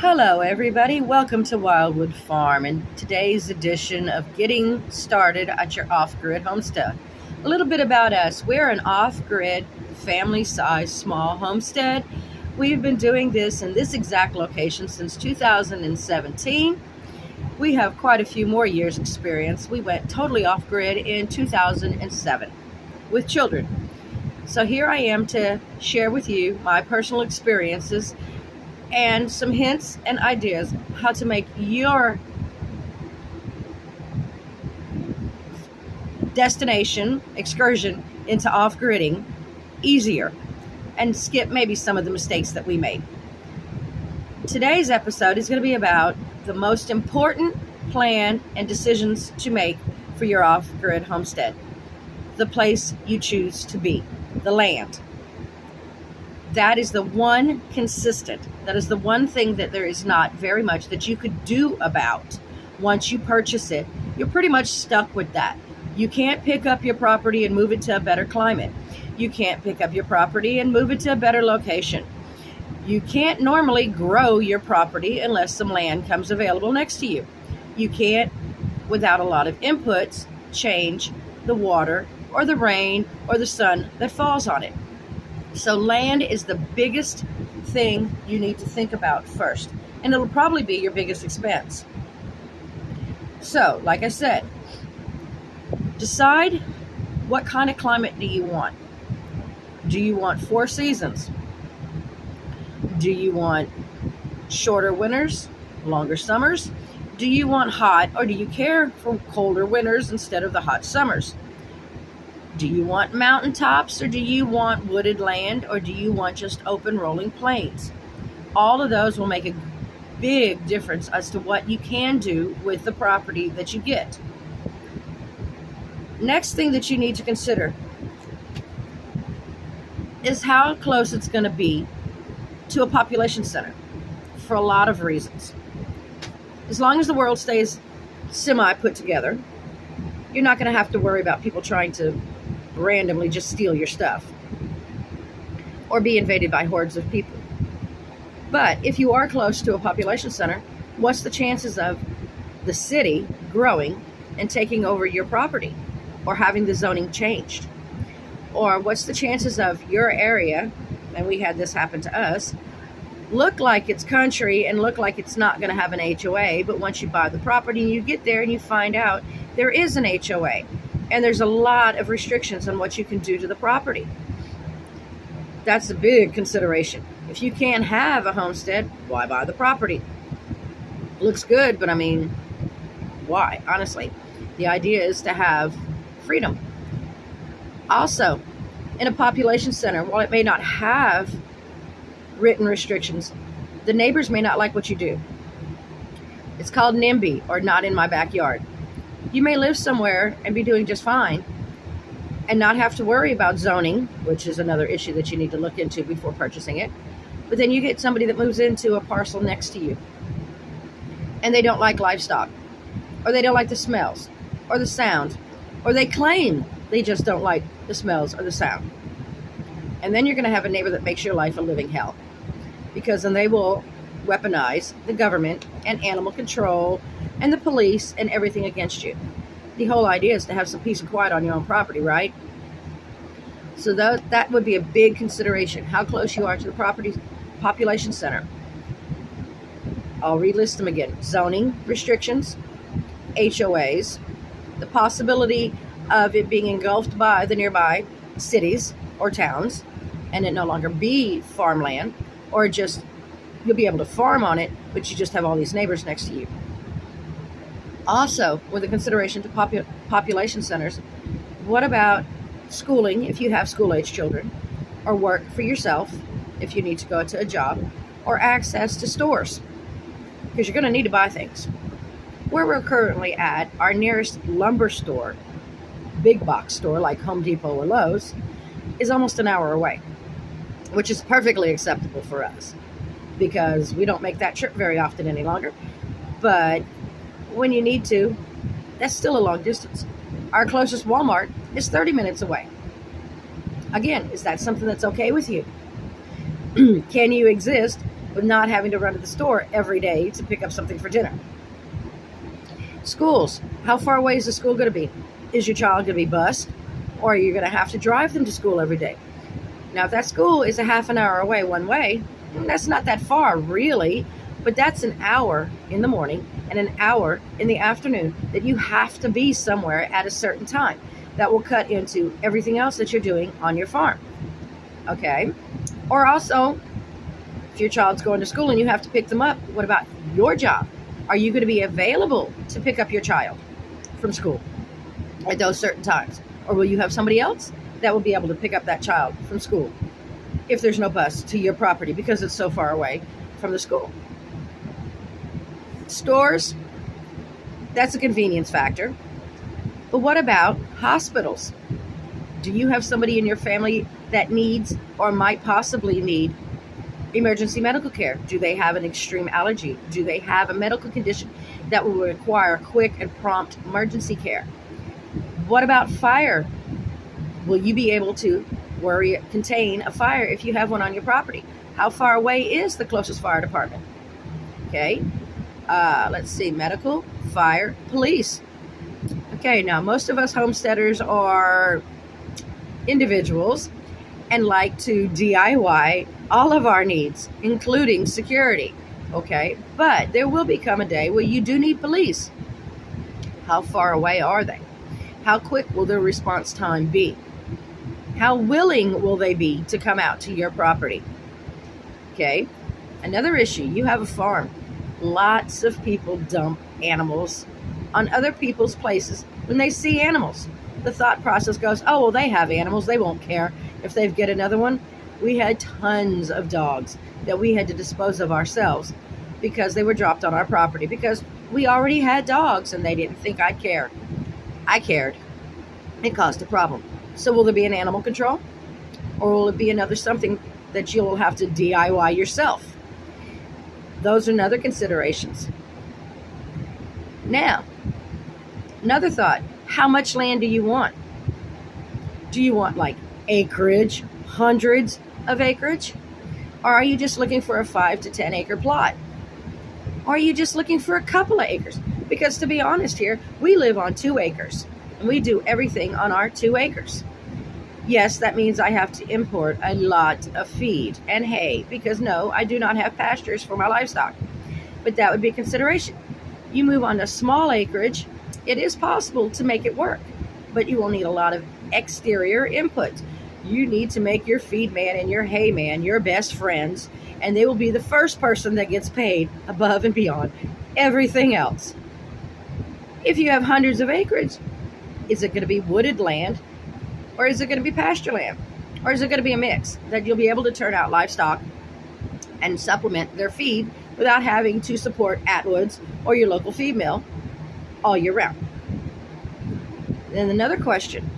Hello, everybody. Welcome to Wildwood Farm and today's edition of Getting Started at Your Off-Grid Homestead. A little bit about us. We're an off-grid, family-sized, small homestead. We've been doing this in this exact location since 2017. We have quite a few more years' experience. We went totally off-grid in 2007 with children. So here I am to share with you my personal experiences and some hints and ideas how to make your destination excursion into off-gridding easier and skip maybe some of the mistakes that we made. Today's episode is going to be about the most important plan and decisions to make for your off-grid homestead. The place you choose to be, the land. That is the one consistent. That is the one thing that there is not very much that you could do about. Once you purchase it, you're pretty much stuck with that. You can't pick up your property and move it to a better climate. You can't pick up your property and move it to a better location. You can't normally grow your property unless some land comes available next to you. You can't, without a lot of inputs, change the water or the rain or the sun that falls on it. So land is the biggest thing you need to think about first, and it'll probably be your biggest expense. So, like I said, decide what kind of climate do you want. Do you want 4 seasons? Do you want shorter winters, longer summers? Do you want hot, or do you care for colder winters instead of the hot summers? Do you want mountaintops, or do you want wooded land, or do you want just open rolling plains? All of those will make a big difference as to what you can do with the property that you get. Next thing that you need to consider is how close it's going to be to a population center for a lot of reasons. As long as the world stays semi put together, you're not going to have to worry about people trying to randomly just steal your stuff or be invaded by hordes of people. But if you are close to a population center, what's the chances of the city growing and taking over your property or having the zoning changed? Or what's the chances of your area, and we had this happen to us, look like it's country and look like it's not going to have an HOA, but once you buy the property, you get there and you find out there is an HOA. And there's a lot of restrictions on what you can do to the property. That's a big consideration. If you can't have a homestead, why buy the property? Looks good, but I mean, why? Honestly, the idea is to have freedom. Also, in a population center, while it may not have written restrictions, the neighbors may not like what you do. It's called NIMBY, or not in my backyard. You may live somewhere and be doing just fine and not have to worry about zoning, which is another issue that you need to look into before purchasing it. But then you get somebody that moves into a parcel next to you and they don't like livestock, or they don't like the smells or the sound, or they claim they just don't like the smells or the sound. And then you're going to have a neighbor that makes your life a living hell, because then they will weaponize the government and animal control and the police and everything against you. The whole idea is to have some peace and quiet on your own property, right? So that would be a big consideration, how close you are to the property population center. I'll relist them again. Zoning restrictions, HOAs, the possibility of it being engulfed by the nearby cities or towns and it no longer be farmland, or just you'll be able to farm on it, but you just have all these neighbors next to you. Also, with a consideration to population centers, what about schooling if you have school-age children, or work for yourself if you need to go to a job, or access to stores, because you're going to need to buy things. Where we're currently at, our nearest lumber store, big box store like Home Depot or Lowe's, is almost an hour away, which is perfectly acceptable for us because we don't make that trip very often any longer. But when you need to, that's still a long distance. Our closest Walmart is 30 minutes away. Again, is that something that's okay with you? Can you exist with not having to run to the store every day to pick up something for dinner. Schools. How far away is the school going to be? Is your child going to be bused, or are you going to have to drive them to school every day? Now, if that school is a half an hour away one way, that's not that far, really, but that's an hour in the morning and an hour in the afternoon that you have to be somewhere at a certain time. That will cut into everything else that you're doing on your farm. Okay? Or also, if your child's going to school and you have to pick them up, what about your job? Are you going to be available to pick up your child from school at those certain times? Or will you have somebody else that will be able to pick up that child from school if there's no bus to your property because it's so far away from the school? Stores, that's a convenience factor. But what about hospitals? Do you have somebody in your family that needs or might possibly need emergency medical care? Do they have an extreme allergy? Do they have a medical condition that will require quick and prompt emergency care? What about fire? Will you be able to contain a fire if you have one on your property? How far away is the closest fire department? Okay, let's see, medical, fire, police. Okay, now most of us homesteaders are individuals and like to DIY all of our needs, including security. Okay, but there will become a day where you do need police. How far away are they? How quick will their response time be? How willing will they be to come out to your property? Okay, another issue, you have a farm. Lots of people dump animals on other people's places when they see animals. The thought process goes, oh, well, they have animals. They won't care if they get another one. We had tons of dogs that we had to dispose of ourselves because they were dropped on our property because we already had dogs and they didn't think I'd care. I cared. It caused a problem. So will there be an animal control? Or will it be another something that you'll have to DIY yourself? Those are another considerations. Now, another thought, how much land do you want? Do you want like acreage, hundreds of acreage? Or are you just looking for a 5 to 10 acre plot? Or are you just looking for a couple of acres? Because to be honest here, we live on 2 acres and we do everything on our 2 acres. Yes, that means I have to import a lot of feed and hay because no, I do not have pastures for my livestock. But that would be a consideration. You move on to small acreage, it is possible to make it work, but you will need a lot of exterior input. You need to make your feed man and your hay man your best friends, and they will be the first person that gets paid above and beyond everything else. If you have hundreds of acreage, is it going to be wooded land, or is it going to be pasture land, or is it going to be a mix that you'll be able to turn out livestock and supplement their feed without having to support Atwoods or your local feed mill all year round? Then another question,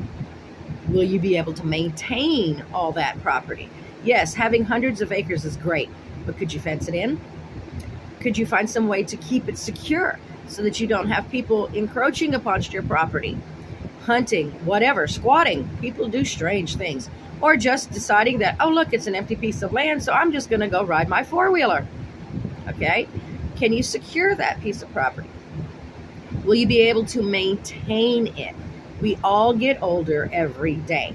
will you be able to maintain all that property? Yes, having hundreds of acres is great, but could you fence it in? Could you find some way to keep it secure so that you don't have people encroaching upon your property, hunting, whatever, squatting? People do strange things. Or just deciding that, oh, look, it's an empty piece of land, so I'm just going to go ride my four-wheeler. Okay? Can you secure that piece of property? Will you be able to maintain it? We all get older every day.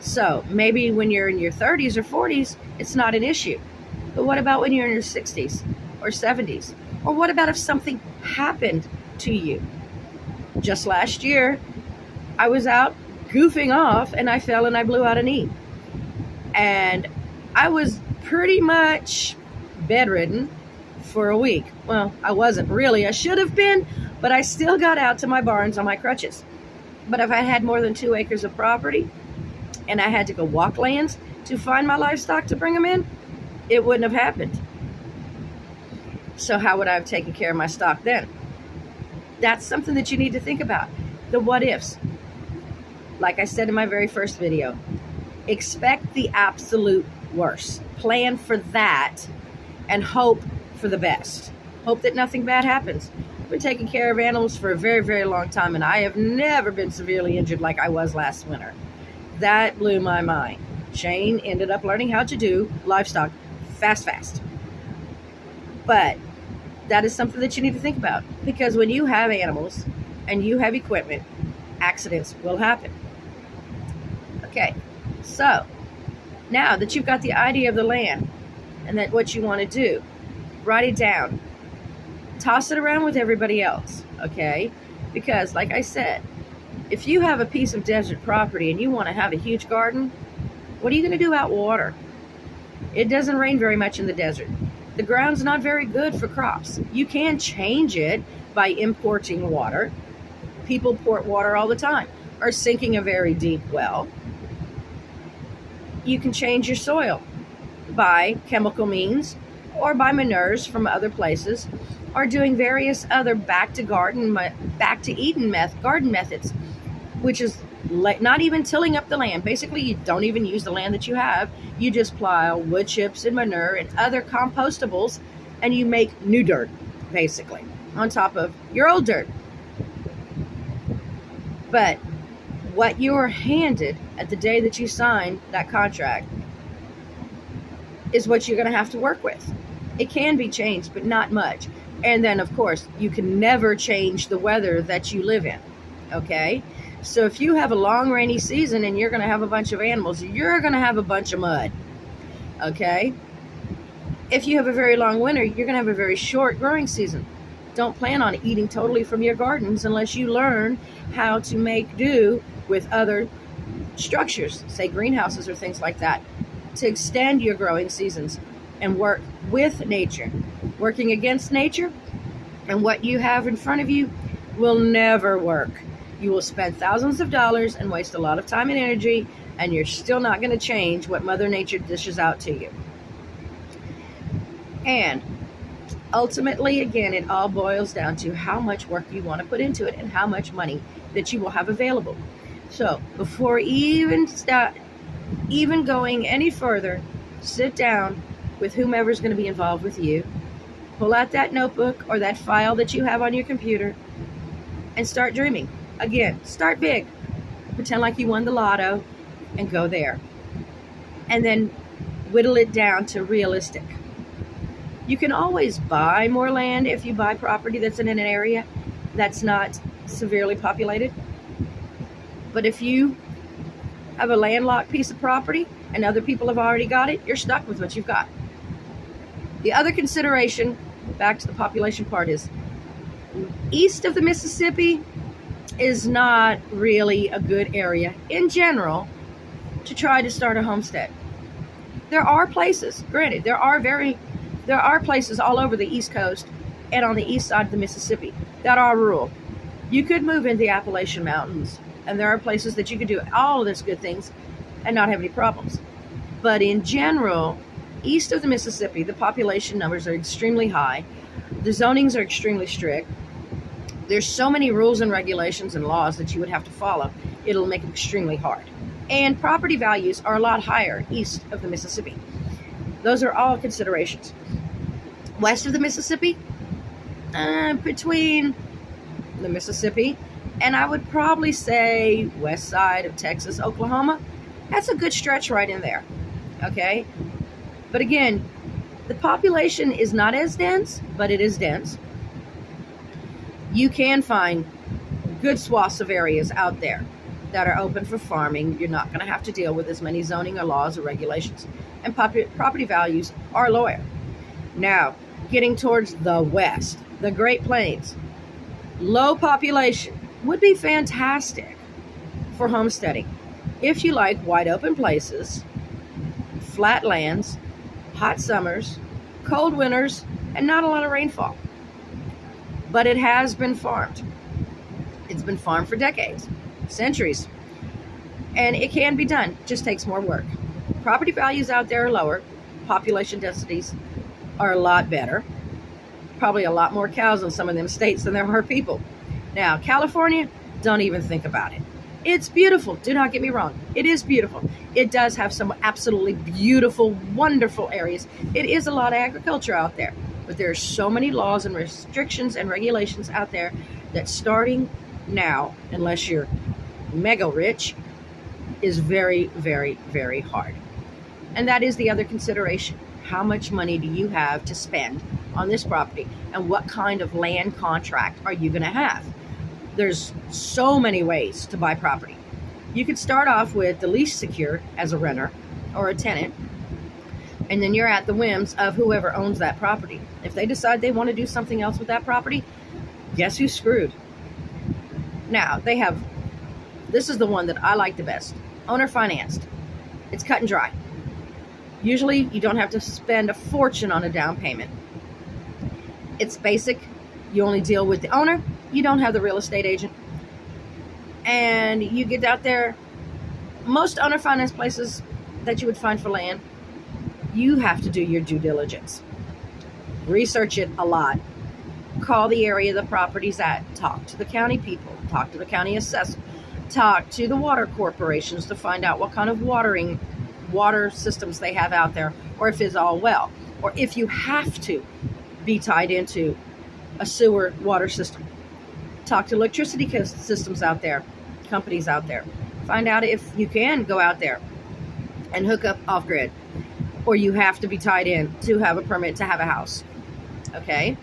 So maybe when you're in your 30s or 40s, it's not an issue. But what about when you're in your 60s or 70s? Or what about if something happened to you? Just last year, I was out goofing off and I fell and I blew out a knee. And I was pretty much bedridden for a week. Well, I wasn't really. I should have been, but I still got out to my barns on my crutches. But if I had more than 2 acres of property and I had to go walk lands to find my livestock to bring them in, it wouldn't have happened. So how would I have taken care of my stock then? That's something that you need to think about. The what ifs. Like I said in my very first video, expect the absolute worst. Plan for that and hope for the best. Hope that nothing bad happens. I've been taking care of animals for a very, very long time, and I have never been severely injured like I was last winter. That blew my mind. Shane ended up learning how to do livestock fast. But that is something that you need to think about, because when you have animals and you have equipment, accidents will happen. Okay, so now that you've got the idea of the land and that what you want to do, write it down. Toss it around with everybody else, okay? Because like I said, if you have a piece of desert property and you want to have a huge garden, what are you going to do about water? It doesn't rain very much in the desert. The ground's not very good for crops. You can change it by importing water. People port water all the time, or sinking a very deep well. You can change your soil by chemical means, or by manures from other places, or doing various other back to Eden garden methods, which is not even tilling up the land. Basically, you don't even use the land that you have. You just pile wood chips and manure and other compostables, and you make new dirt, basically, on top of your old dirt. But what you are handed at the day that you sign that contract is what you're going to have to work with. It can be changed, but not much. And then, of course, you can never change the weather that you live in, okay? So if you have a long rainy season and you're going to have a bunch of animals, you're going to have a bunch of mud, okay? If you have a very long winter, you're going to have a very short growing season. Don't plan on eating totally from your gardens unless you learn how to make do with other structures, say greenhouses or things like that, to extend your growing seasons and work with nature. Working against nature and what you have in front of you will never work. You will spend thousands of dollars and waste a lot of time and energy, and you're still not going to change what Mother Nature dishes out to you. And ultimately, again, it all boils down to how much work you want to put into it and how much money that you will have available. So before even going any further, sit down with whomever's going to be involved with you. Pull out that notebook or that file that you have on your computer and start dreaming. Again, start big. Pretend like you won the lotto and go there. And then whittle it down to realistic. You can always buy more land if you buy property that's in an area that's not severely populated. But if you have a landlocked piece of property and other people have already got it, you're stuck with what you've got. The other consideration, back to the population part, is east of the Mississippi is not really a good area in general to try to start a homestead. There are places, granted, there are places all over the East Coast and on the east side of the Mississippi that are rural. You could move into the Appalachian Mountains, and there are places that you could do all of those good things and not have any problems. But in general, east of the Mississippi, the population numbers are extremely high. The zonings are extremely strict. There's so many rules and regulations and laws that you would have to follow. It'll make it extremely hard. And property values are a lot higher east of the Mississippi. Those are all considerations. West of the Mississippi, between the Mississippi and I would probably say west side of Texas, Oklahoma, that's a good stretch right in there, okay? But again, the population is not as dense, but it is dense. You can find good swaths of areas out there that are open for farming. You're not going to have to deal with as many zoning or laws or regulations. And property values are lower. Now, getting towards the west, the Great Plains, low population would be fantastic for homesteading. If you like wide open places, flat lands, hot summers, cold winters, and not a lot of rainfall. But it has been farmed. It's been farmed for decades, centuries. And it can be done, it just takes more work. Property values out there are lower. Population densities are a lot better. Probably a lot more cows in some of them states than there are people. Now, California, don't even think about it. It's beautiful. Do not get me wrong. It is beautiful. It does have some absolutely beautiful, wonderful areas. It is a lot of agriculture out there. But there are so many laws and restrictions and regulations out there that starting now, unless you're mega rich, is very, very, very hard. And that is the other consideration. How much money do you have to spend on this property, and what kind of land contract are you going to have? There's so many ways to buy property. You could start off with the least secure as a renter or a tenant, and then you're at the whims of whoever owns that property. If they decide they want to do something else with that property, guess who's screwed? Now, this is the one that I like the best. Owner financed. It's cut and dry. Usually, you don't have to spend a fortune on a down payment. It's basic. You only deal with the owner. You don't have the real estate agent. And you get out there. Most owner finance places that you would find for land, you have to do your due diligence. Research it a lot. Call the area the property's at. Talk to the county people. Talk to the county assessor. Talk to the water corporations to find out what kind of water systems they have out there, or if it's all well, or if you have to be tied into a sewer water system. Talk to electricity systems out there, companies out there. Find out if you can go out there and hook up off-grid, or you have to be tied in to have a permit to have a house. Okay?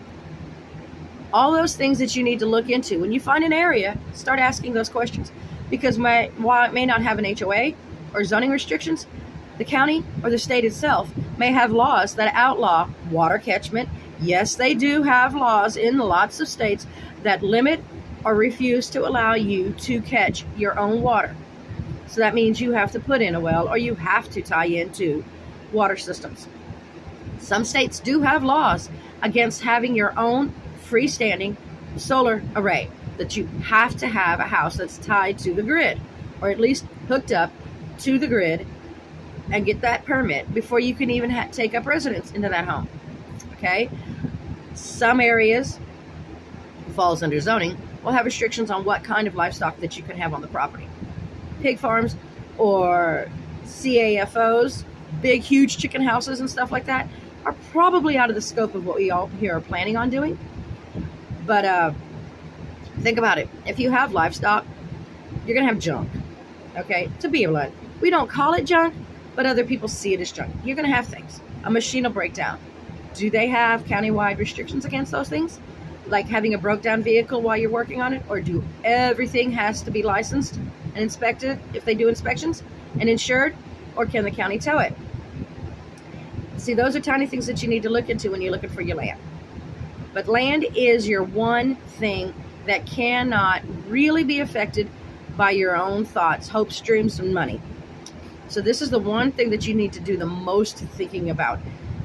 All those things that you need to look into. When you find an area, start asking those questions. Because while it may not have an HOA or zoning restrictions, the county or the state itself may have laws that outlaw water catchment. Yes, they do have laws in lots of states that limit or refuse to allow you to catch your own water. So that means you have to put in a well, or you have to tie into water systems. Some states do have laws against having your own freestanding solar array, that you have to have a house that's tied to the grid, or at least hooked up to the grid, and get that permit before you can even take up residence into that home. Okay? Some areas, falls under zoning, will have restrictions on what kind of livestock that you can have on the property. Pig farms or CAFOs, big, huge chicken houses and stuff like that, are probably out of the scope of what we all here are planning on doing. But think about it. If you have livestock, you're going to have junk. Okay? To be blunt, we don't call it junk, but other people see it as junk. You're going to have things. A machine will break down. Do they have countywide restrictions against those things? Like having a broke down vehicle while you're working on it? Or do everything has to be licensed and inspected if they do inspections and insured? Or can the county tow it? See, those are tiny things that you need to look into when you're looking for your land. But land is your one thing that cannot really be affected by your own thoughts, hopes, dreams, and money. So this is the one thing that you need to do the most thinking about,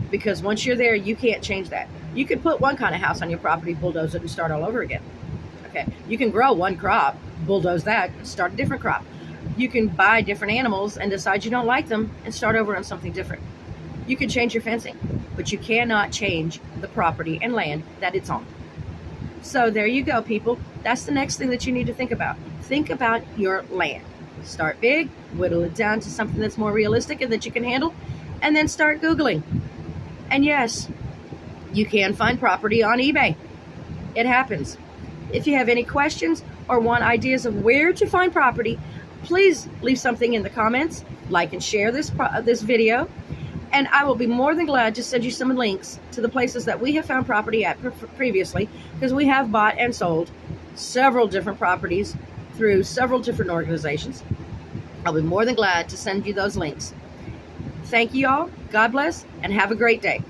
because once you're there, you can't change that. You could put one kind of house on your property, bulldoze it, and start all over again. Okay, you can grow one crop, bulldoze that, start a different crop. You can buy different animals and decide you don't like them and start over on something different. You can change your fencing, but you cannot change the property and land that it's on. So there you go, people. That's the next thing that you need to think about. Think about your land. Start big, whittle it down to something that's more realistic and that you can handle, and then start Googling. And yes, you can find property on eBay. It happens. If you have any questions or want ideas of where to find property, please leave something in the comments, like and share this video, and I will be more than glad to send you some links to the places that we have found property at previously, because we have bought and sold several different properties through several different organizations. I'll be more than glad to send you those links. Thank you all. God bless, and have a great day.